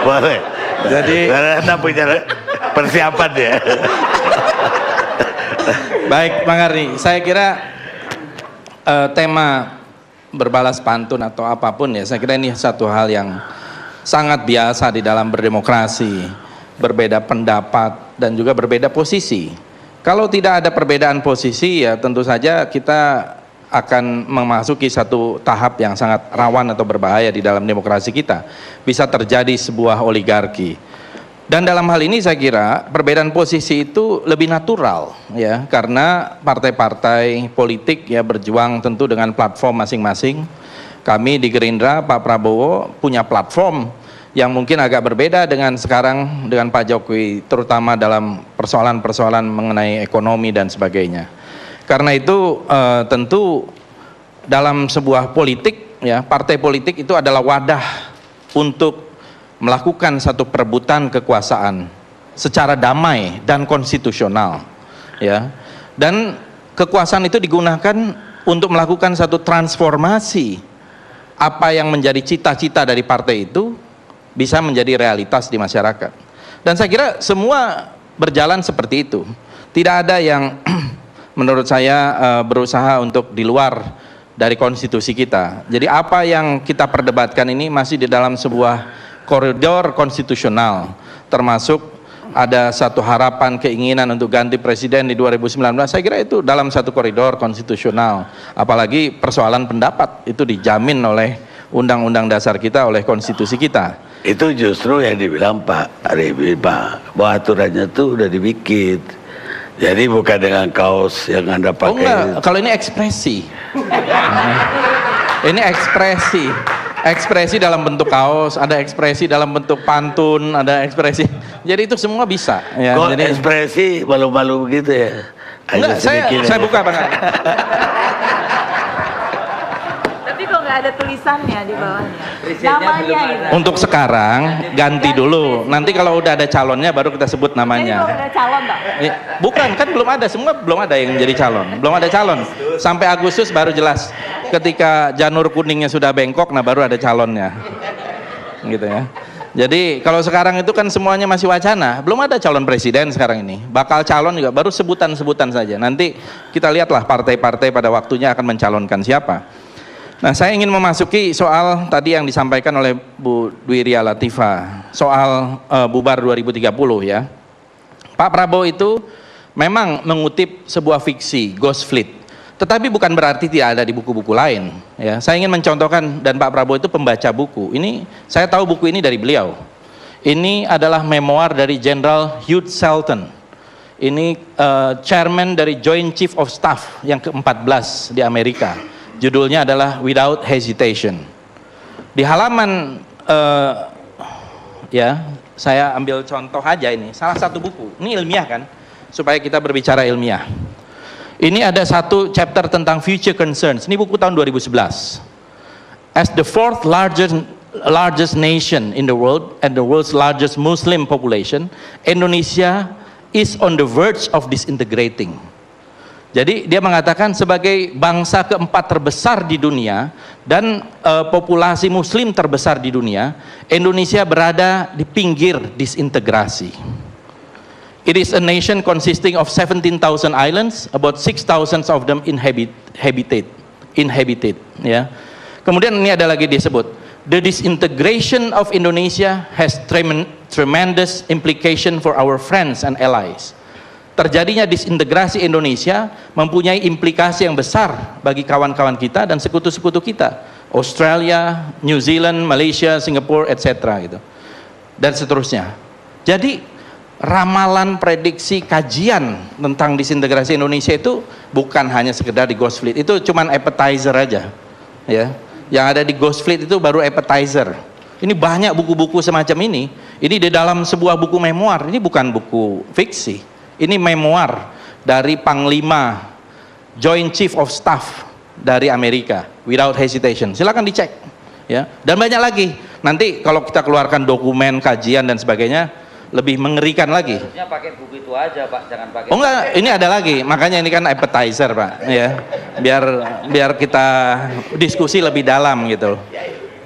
Boleh. Jadi karena Anda punya persiapan ya. baik, Bang Arni, saya kira tema berbalas pantun atau apapun ya, saya kira ini satu hal yang sangat biasa di dalam berdemokrasi, berbeda pendapat dan juga berbeda posisi. Kalau tidak ada perbedaan posisi ya tentu saja kita akan memasuki satu tahap yang sangat rawan atau berbahaya di dalam demokrasi kita. Bisa terjadi sebuah oligarki. Dan dalam hal ini saya kira perbedaan posisi itu lebih natural ya, karena partai-partai politik ya berjuang tentu dengan platform masing-masing. Kami di Gerindra, Pak Prabowo punya platform yang mungkin agak berbeda dengan sekarang dengan Pak Jokowi, terutama dalam persoalan-persoalan mengenai ekonomi dan sebagainya. Karena itu tentu dalam sebuah politik ya, partai politik itu adalah wadah untuk melakukan satu perebutan kekuasaan secara damai dan konstitusional ya. Dan kekuasaan itu digunakan untuk melakukan satu transformasi apa yang menjadi cita-cita dari partai itu bisa menjadi realitas di masyarakat. Dan saya kira semua berjalan seperti itu. Tidak ada yang menurut saya berusaha untuk di luar dari konstitusi kita. Jadi apa yang kita perdebatkan ini masih di dalam sebuah koridor konstitusional, termasuk ada satu harapan keinginan untuk ganti presiden di 2019. Saya kira itu dalam satu koridor konstitusional. Apalagi persoalan pendapat itu dijamin oleh undang-undang dasar kita, oleh konstitusi kita. Itu justru yang dibilang Pak Arifin, Pak, bahwa aturannya tuh udah dibikin. Jadi bukan dengan kaos yang Anda pakai. Oh enggak, kalau ini ekspresi. Ini ekspresi. Ekspresi dalam bentuk kaos, ada ekspresi dalam bentuk pantun, ada ekspresi. Jadi itu semua bisa ya. Kok Jadi ekspresi malu-malu begitu ya? enggak, saya buka Bang. Tapi kok nggak ada tulisannya di bawahnya? Namanya itu. Untuk sekarang ganti dulu. Nanti kalau udah ada calonnya baru kita sebut Jadi namanya. belum ada calon, Pak? Bukan, kan belum ada, semua belum ada yang jadi calon. Belum ada calon. Sampai Agustus baru jelas. Ketika janur kuningnya sudah bengkok, nah baru ada calonnya. Gitu ya. Jadi kalau sekarang itu kan semuanya masih wacana. Belum ada calon presiden sekarang ini. Bakal calon juga baru sebutan-sebutan saja. Nanti kita lihatlah partai-partai pada waktunya akan mencalonkan siapa. Nah, saya ingin memasuki soal tadi yang disampaikan oleh Bu Dwi Ria Latifah, soal bubar 2030 ya. Pak Prabowo itu memang mengutip sebuah fiksi, Ghost Fleet. Tetapi bukan berarti tidak ada di buku-buku lain ya. Saya ingin mencontohkan, dan Pak Prabowo itu pembaca buku. Ini saya tahu buku ini dari beliau. Ini adalah memoir dari Jenderal Hugh Shelton. Ini chairman dari Joint Chief of Staff yang ke-14 di Amerika. Judulnya adalah Without Hesitation. Di halaman ya, saya ambil contoh aja ini, salah satu buku. Ini ilmiah kan, supaya kita berbicara ilmiah. Ini ada satu chapter tentang future concerns. Ini buku tahun 2011. As the fourth largest nation in the world and the world's largest Muslim population, Indonesia is on the verge of disintegrating. Jadi dia mengatakan sebagai bangsa keempat terbesar di dunia dan populasi muslim terbesar di dunia, Indonesia berada di pinggir disintegrasi. It is a nation consisting of 17,000 islands, about 6,000 of them inhabited ya. Kemudian ini ada lagi disebut, the disintegration of Indonesia has tremendous implication for our friends and allies. Terjadinya disintegrasi Indonesia mempunyai implikasi yang besar bagi kawan-kawan kita dan sekutu-sekutu kita, Australia, New Zealand, Malaysia, Singapura, etc. gitu. Dan seterusnya. Jadi ramalan, prediksi, kajian tentang disintegrasi Indonesia itu bukan hanya sekedar di Ghost Fleet. Itu cuman appetizer aja ya. Yang ada di Ghost Fleet itu baru appetizer. Ini banyak buku-buku semacam ini. Ini di dalam sebuah buku memoir. Ini bukan buku fiksi. Ini memoir dari Panglima Joint Chief of Staff dari Amerika, Without Hesitation. Silakan dicek ya. Dan banyak lagi. Nanti kalau kita keluarkan dokumen, kajian dan sebagainya, lebih mengerikan lagi. Harusnya pakai buku itu aja, Pak, jangan pakai. Oh enggak, ini ada lagi. Makanya ini kan appetizer, Pak, ya. Biar kita diskusi lebih dalam gitu.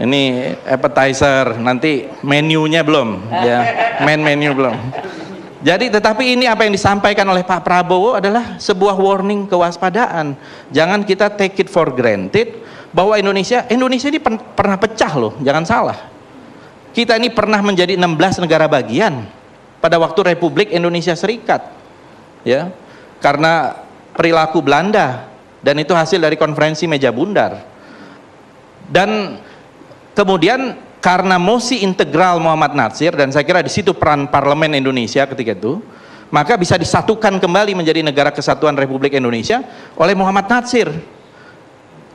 Ini appetizer, nanti menunya belum, ya, main menu belum. Jadi tetapi ini apa yang disampaikan oleh Pak Prabowo adalah sebuah warning kewaspadaan. Jangan kita take it for granted bahwa Indonesia ini pernah pecah loh, jangan salah. Kita ini pernah menjadi 16 negara bagian pada waktu Republik Indonesia Serikat, ya, karena perilaku Belanda, dan itu hasil dari konferensi meja bundar. Dan kemudian karena mosi integral Muhammad Natsir, dan saya kira di situ peran parlemen Indonesia ketika itu, maka bisa disatukan kembali menjadi negara kesatuan Republik Indonesia oleh Muhammad Natsir,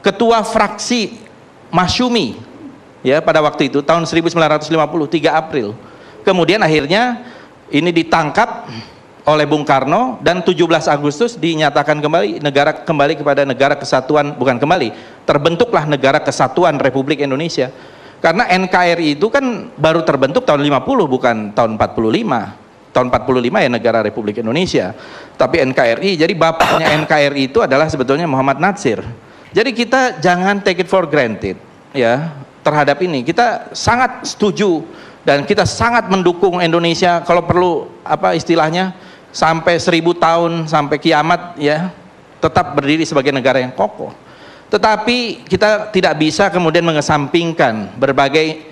ketua fraksi Masyumi, ya, pada waktu itu tahun 1950, 3 April. Kemudian akhirnya ini ditangkap oleh Bung Karno, dan 17 Agustus dinyatakan kembali kepada negara kesatuan, bukan kembali, terbentuklah negara kesatuan Republik Indonesia. Karena NKRI itu kan baru terbentuk tahun 50, bukan tahun 45. Tahun 45 ya negara Republik Indonesia. Tapi NKRI, jadi bapaknya NKRI itu adalah sebetulnya Muhammad Natsir. Jadi kita jangan take it for granted, ya, terhadap ini. Kita sangat setuju dan kita sangat mendukung Indonesia, kalau perlu apa istilahnya, sampai 1000 tahun, sampai kiamat, ya, tetap berdiri sebagai negara yang kokoh. Tetapi kita tidak bisa kemudian mengesampingkan berbagai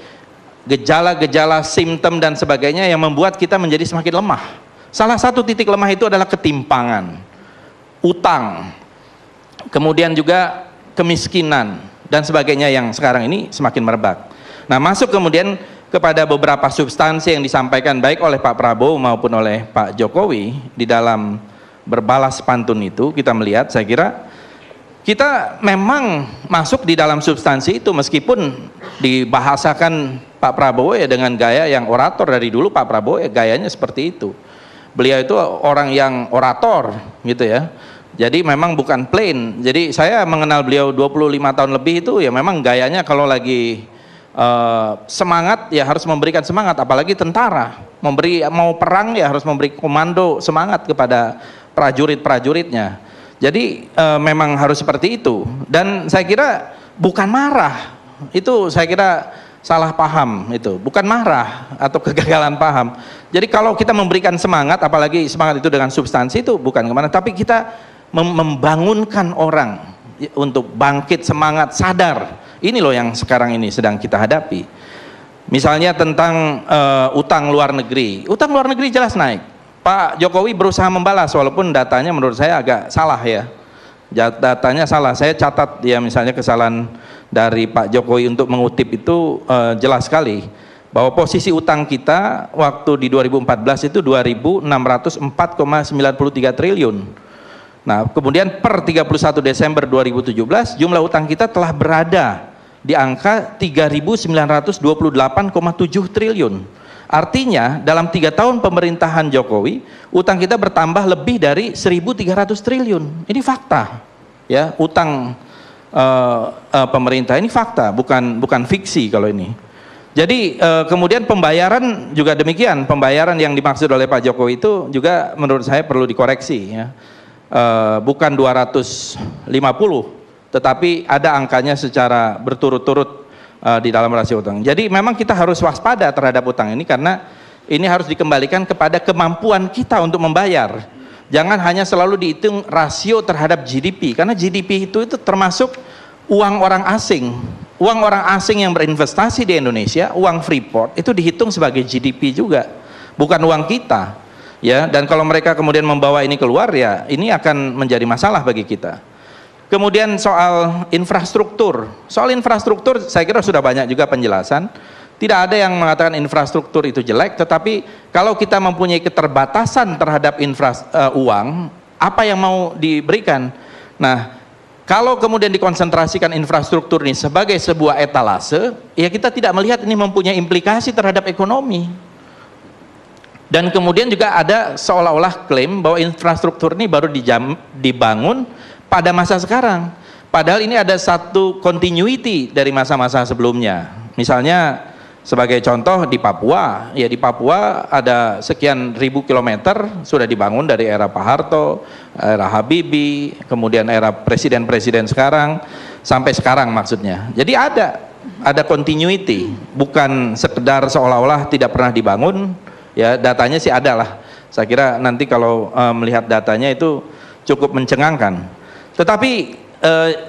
gejala-gejala, simptom dan sebagainya yang membuat kita menjadi semakin lemah. Salah satu titik lemah itu adalah ketimpangan, utang, kemudian juga kemiskinan dan sebagainya yang sekarang ini semakin merebak. Nah, masuk kemudian kepada beberapa substansi yang disampaikan baik oleh Pak Prabowo maupun oleh Pak Jokowi di dalam berbalas pantun itu, kita melihat, saya kira kita memang masuk di dalam substansi itu, meskipun dibahasakan Pak Prabowo ya dengan gaya yang orator. Dari dulu Pak Prabowo ya gayanya seperti itu. Beliau itu orang yang orator gitu ya. Jadi memang bukan plain. Jadi saya mengenal beliau 25 tahun lebih itu ya memang gayanya kalau lagi semangat ya harus memberikan semangat, apalagi tentara. Mau perang ya harus memberi komando semangat kepada prajurit-prajuritnya. Jadi memang harus seperti itu, dan saya kira bukan marah, itu saya kira salah paham, itu bukan marah atau kegagalan paham. Jadi kalau kita memberikan semangat, apalagi semangat itu dengan substansi, itu bukan kemana, tapi kita membangunkan orang untuk bangkit, semangat, sadar. Ini loh yang sekarang ini sedang kita hadapi. Misalnya tentang utang luar negeri jelas naik. Pak Jokowi berusaha membalas, walaupun datanya menurut saya agak salah ya. Datanya salah. Saya catat ya, misalnya kesalahan dari Pak Jokowi untuk mengutip itu jelas sekali bahwa posisi utang kita waktu di 2014 itu 2.604,93 triliun. Nah, kemudian per 31 Desember 2017 jumlah utang kita telah berada di angka 3.928,7 triliun. Artinya dalam 3 tahun pemerintahan Jokowi, utang kita bertambah lebih dari 1.300 triliun. Ini fakta, ya, utang pemerintah ini fakta, bukan fiksi kalau ini. Jadi kemudian pembayaran juga demikian. Pembayaran yang dimaksud oleh Pak Jokowi itu juga menurut saya perlu dikoreksi, ya. Bukan 250, tetapi ada angkanya secara berturut-turut di dalam rasio utang. Jadi memang kita harus waspada terhadap utang ini, karena ini harus dikembalikan kepada kemampuan kita untuk membayar. Jangan hanya selalu dihitung rasio terhadap GDP, karena GDP itu termasuk uang orang asing. Uang orang asing yang berinvestasi di Indonesia, uang Freeport itu dihitung sebagai GDP juga, bukan uang kita, ya. Dan kalau mereka kemudian membawa ini keluar, ya ini akan menjadi masalah bagi kita. Kemudian soal infrastruktur saya kira sudah banyak juga penjelasan. Tidak ada yang mengatakan infrastruktur itu jelek, tetapi kalau kita mempunyai keterbatasan terhadap uang, apa yang mau diberikan? Nah, kalau kemudian dikonsentrasikan infrastruktur ini sebagai sebuah etalase, ya kita tidak melihat ini mempunyai implikasi terhadap ekonomi. Dan kemudian juga ada seolah-olah klaim bahwa infrastruktur ini baru dibangun pada masa sekarang, padahal ini ada satu continuity dari masa-masa sebelumnya. Misalnya sebagai contoh di Papua, ya di Papua ada sekian ribu kilometer sudah dibangun dari era Pak Harto, era Habibie, kemudian era presiden-presiden sekarang sampai sekarang maksudnya. Jadi ada continuity, bukan sekedar seolah-olah tidak pernah dibangun. Ya, datanya sih ada lah. Saya kira nanti kalau melihat datanya itu cukup mencengangkan. Tetapi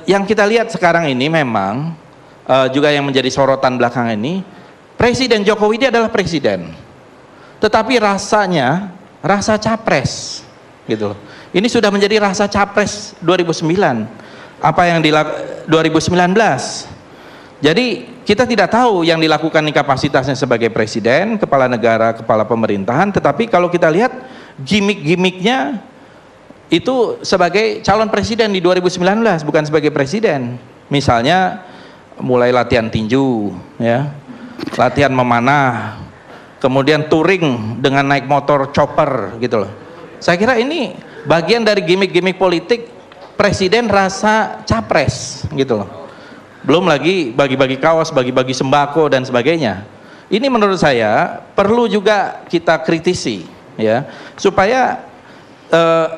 yang kita lihat sekarang ini memang juga yang menjadi sorotan belakangan ini, Presiden Jokowi dia adalah presiden, tetapi rasanya rasa capres gitu loh. Ini sudah menjadi rasa capres 2009, apa yang 2019. Jadi kita tidak tahu yang dilakukan di kapasitasnya sebagai presiden, kepala negara, kepala pemerintahan, tetapi kalau kita lihat gimmick-gimmicknya itu sebagai calon presiden di 2019, bukan sebagai presiden. Misalnya mulai latihan tinju, ya, latihan memanah, kemudian touring dengan naik motor chopper gitu loh. Saya kira ini bagian dari gimmick-gimmick politik presiden rasa capres gitu loh. Belum lagi bagi-bagi kaos, bagi-bagi sembako dan sebagainya. Ini menurut saya perlu juga kita kritisi, ya, supaya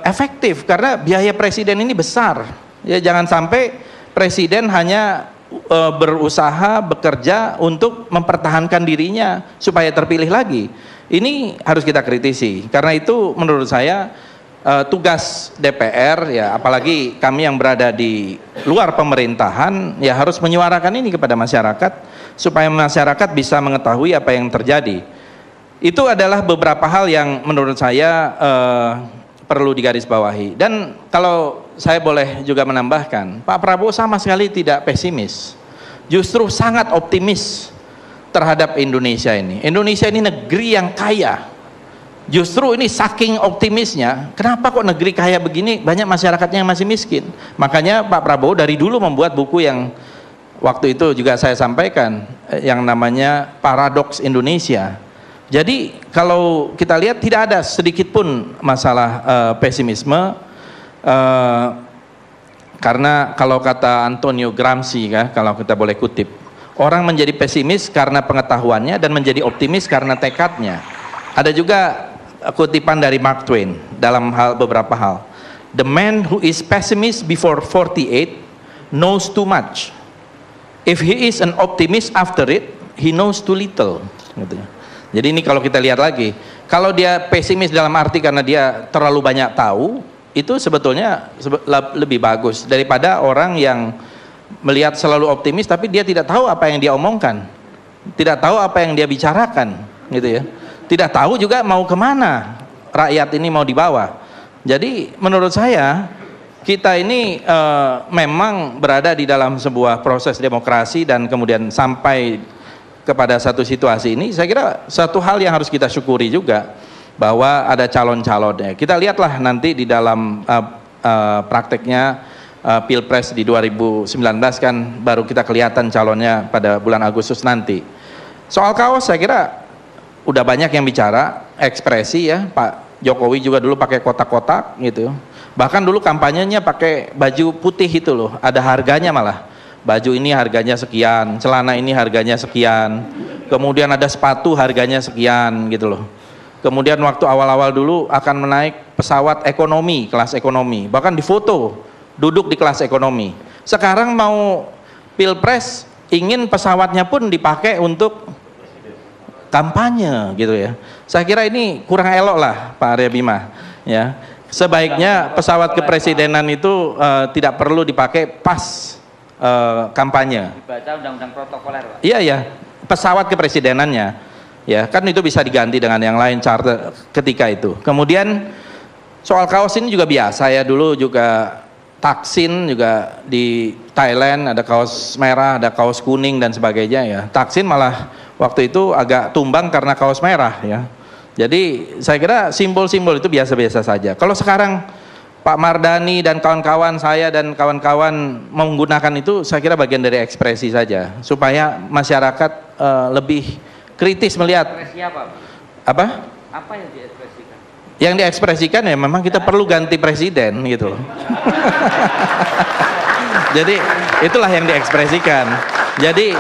efektif, karena biaya presiden ini besar. Ya, jangan sampai presiden hanya berusaha bekerja untuk mempertahankan dirinya supaya terpilih lagi. Ini harus kita kritisi. Karena itu menurut saya tugas DPR, ya, apalagi kami yang berada di luar pemerintahan, ya harus menyuarakan ini kepada masyarakat supaya masyarakat bisa mengetahui apa yang terjadi. Itu adalah beberapa hal yang menurut saya perlu digarisbawahi. Dan kalau saya boleh juga menambahkan, Pak Prabowo sama sekali tidak pesimis, justru sangat optimis terhadap Indonesia ini. Indonesia ini negeri yang kaya. Justru ini saking optimisnya, kenapa kok negeri kaya begini banyak masyarakatnya yang masih miskin. Makanya Pak Prabowo dari dulu membuat buku yang waktu itu juga saya sampaikan, yang namanya Paradoks Indonesia. Jadi kalau kita lihat tidak ada sedikit pun masalah pesimisme, karena kalau kata Antonio Gramsci, kalau kita boleh kutip, orang menjadi pesimis karena pengetahuannya dan menjadi optimis karena tekadnya. Ada juga kutipan dari Mark Twain dalam beberapa hal. The man who is pessimist before 48 knows too much. If he is an optimist after it, he knows too little. Gitu. Jadi ini kalau kita lihat lagi, kalau dia pesimis dalam arti karena dia terlalu banyak tahu, itu sebetulnya lebih bagus daripada orang yang melihat selalu optimis tapi dia tidak tahu apa yang dia omongkan, tidak tahu apa yang dia bicarakan, gitu ya. Tidak tahu juga mau kemana rakyat ini mau dibawa. Jadi menurut saya kita ini memang berada di dalam sebuah proses demokrasi, dan kemudian sampai kepada satu situasi ini, saya kira satu hal yang harus kita syukuri juga bahwa ada calon-calonnya. Kita lihatlah nanti di dalam prakteknya Pilpres di 2019 kan baru kita kelihatan calonnya pada bulan Agustus nanti. Soal kaos saya kira udah banyak yang bicara, ekspresi ya, Pak Jokowi juga dulu pakai kotak-kotak gitu. Bahkan dulu kampanyenya pakai baju putih itu loh, ada harganya malah. Baju ini harganya sekian, celana ini harganya sekian, kemudian ada sepatu harganya sekian gitu loh. Kemudian waktu awal-awal dulu akan menaik pesawat ekonomi, kelas ekonomi, bahkan difoto duduk di kelas ekonomi. Sekarang mau Pilpres ingin pesawatnya pun dipakai untuk kampanye gitu ya. Saya kira ini kurang elok lah Pak Arya Bima ya. Sebaiknya pesawat kepresidenan itu tidak perlu dipakai pas kampanye. Dibaca undang-undang protokoler, Pak. Iya ya, pesawat kepresidenannya ya, kan itu bisa diganti dengan yang lain charter ketika itu. Kemudian soal kaos ini juga biasa ya, dulu juga Taksin juga di Thailand ada kaos merah, ada kaos kuning dan sebagainya ya. Taksin malah waktu itu agak tumbang karena kaos merah ya. Jadi saya kira simbol-simbol itu biasa-biasa saja. Kalau sekarang Pak Mardhani dan kawan-kawan saya dan kawan-kawan menggunakan itu, saya kira bagian dari ekspresi saja supaya masyarakat lebih kritis melihat. Ekspresi apa? Apa? Apa yang diekspresikan? Yang diekspresikan ya memang kita perlu ganti presiden gitu loh. Jadi itulah yang diekspresikan. Jadi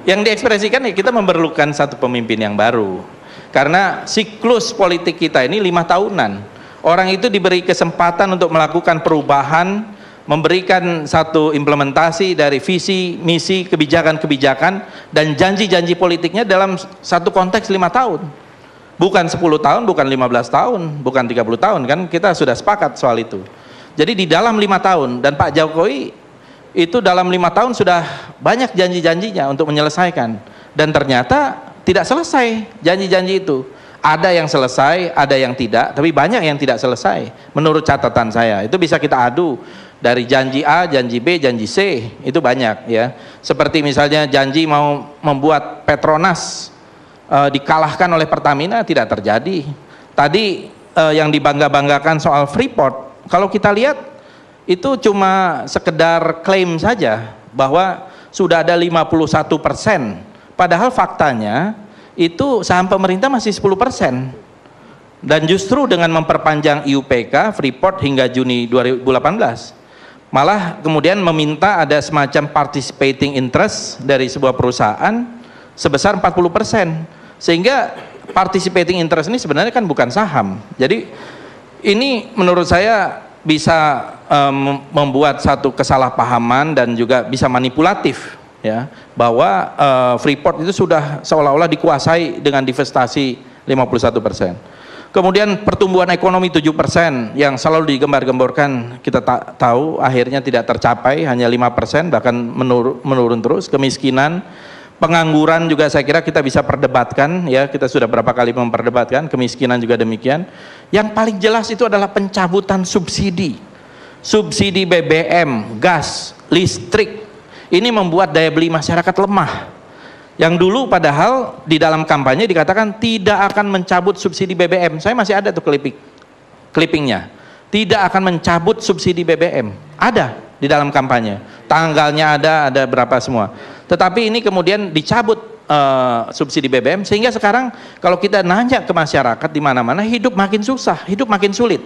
yang diekspresikan ya kita memerlukan satu pemimpin yang baru. Karena siklus politik kita ini 5 tahunan. Orang itu diberi kesempatan untuk melakukan perubahan, memberikan satu implementasi dari visi, misi, kebijakan-kebijakan dan janji-janji politiknya dalam satu konteks 5 tahun. Bukan 10 tahun, bukan 15 tahun, bukan 30 tahun, kan kita sudah sepakat soal itu. Jadi di dalam 5 tahun, dan Pak Jokowi itu dalam 5 tahun sudah banyak janji-janjinya untuk menyelesaikan, dan ternyata tidak selesai janji-janji itu. Ada yang selesai, ada yang tidak, tapi banyak yang tidak selesai menurut catatan saya. Itu bisa kita adu dari janji A, janji B, janji C, itu banyak ya. Seperti misalnya janji mau membuat Petronas dikalahkan oleh Pertamina, tidak terjadi. Tadi yang dibangga-banggakan soal Freeport, kalau kita lihat itu cuma sekedar klaim saja bahwa sudah ada 51%, padahal faktanya itu saham pemerintah masih 10%. Dan justru dengan memperpanjang IUPK Freeport hingga Juni 2018, malah kemudian meminta ada semacam participating interest dari sebuah perusahaan sebesar 40%, sehingga participating interest ini sebenarnya kan bukan saham. Jadi ini menurut saya bisa membuat satu kesalahpahaman dan juga bisa manipulatif ya, bahwa Freeport itu sudah seolah-olah dikuasai dengan divestasi 51%. Kemudian pertumbuhan ekonomi 7% yang selalu digembar-gemborkan, kita tahu akhirnya tidak tercapai, hanya 5%, bahkan menurun terus. Kemiskinan, pengangguran juga saya kira kita bisa perdebatkan ya, kita sudah berapa kali memperdebatkan, kemiskinan juga demikian. Yang paling jelas itu adalah pencabutan subsidi BBM, gas, listrik. Ini membuat daya beli masyarakat lemah. Yang dulu padahal di dalam kampanye dikatakan tidak akan mencabut subsidi BBM. Saya masih ada tuh clippingnya. Tidak akan mencabut subsidi BBM. Ada di dalam kampanye. Tanggalnya ada berapa semua. Tetapi ini kemudian dicabut subsidi BBM, sehingga sekarang kalau kita nanya ke masyarakat di mana-mana, hidup makin susah, hidup makin sulit.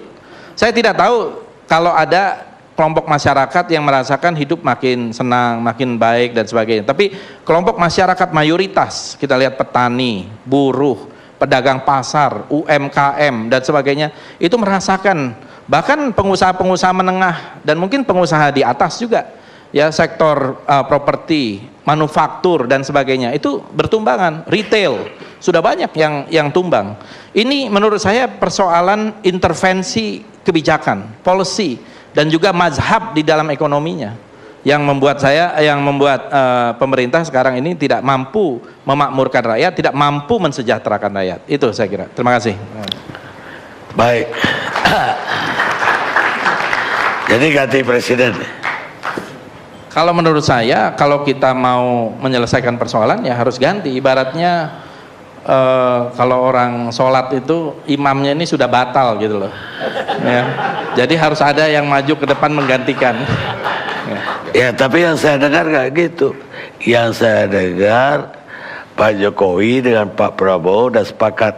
Saya tidak tahu kalau ada kelompok masyarakat yang merasakan hidup makin senang, makin baik dan sebagainya. Tapi kelompok masyarakat mayoritas, kita lihat petani, buruh, pedagang pasar, UMKM dan sebagainya, itu merasakan, bahkan pengusaha-pengusaha menengah dan mungkin pengusaha di atas juga, ya, sektor properti, manufaktur dan sebagainya, itu bertumbangan. Retail sudah banyak yang tumbang. Ini menurut saya persoalan intervensi kebijakan, policy, dan juga mazhab di dalam ekonominya yang membuat pemerintah sekarang ini tidak mampu memakmurkan rakyat, tidak mampu mensejahterakan rakyat. Itu saya kira. Terima kasih. Baik. Jadi ganti presiden. Kalau menurut saya, kalau kita mau menyelesaikan persoalan ya harus ganti. Ibaratnya kalau orang sholat itu imamnya ini sudah batal gitu loh ya. Jadi harus ada yang maju ke depan menggantikan ya. Tapi yang saya dengar nggak gitu. Yang saya dengar Pak Jokowi dengan Pak Prabowo udah sepakat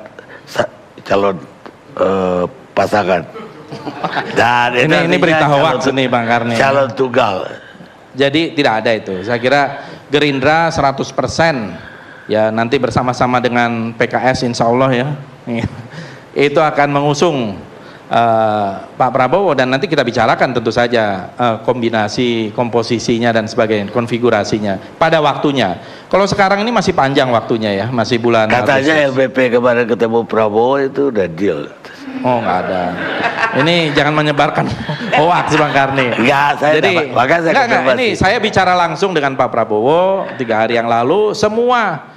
calon pasangan. Dan ini berita hoax ini Bang Karni. Calon tunggal. Jadi tidak ada itu. Saya kira Gerindra 100% ya, nanti bersama-sama dengan PKS insya Allah ya, itu akan mengusung Pak Prabowo, dan nanti kita bicarakan tentu saja kombinasi, komposisinya dan sebagainya, konfigurasinya pada waktunya. Kalau sekarang ini masih panjang waktunya ya, masih bulan katanya Agustus. LBP kemarin ketemu Prabowo itu udah deal. Oh nggak ada. Ini jangan menyebarkan hoax Bang Karni. Enggak, saya jadi enggak, ini saya bicara langsung dengan Pak Prabowo 3 hari yang lalu. Semua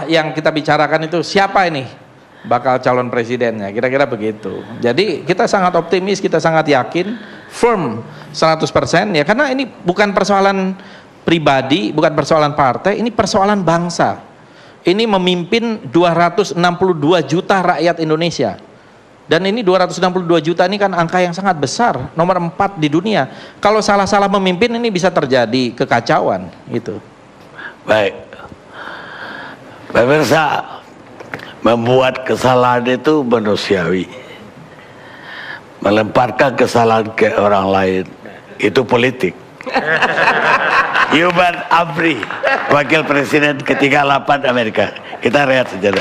yang kita bicarakan itu siapa ini bakal calon presidennya, kira-kira begitu. Jadi kita sangat optimis, kita sangat yakin, firm 100% ya, karena ini bukan persoalan pribadi, bukan persoalan partai, ini persoalan bangsa. Ini memimpin 262 juta rakyat Indonesia. Dan ini 262 juta ini kan angka yang sangat besar, nomor 4 di dunia. Kalau salah-salah memimpin ini bisa terjadi kekacauan gitu. Baik. Pemirsa, membuat kesalahan itu manusiawi. Melemparkan kesalahan ke orang lain itu politik. Yuban Abri, wakil presiden ke-38 Amerika. Kita rehat saja.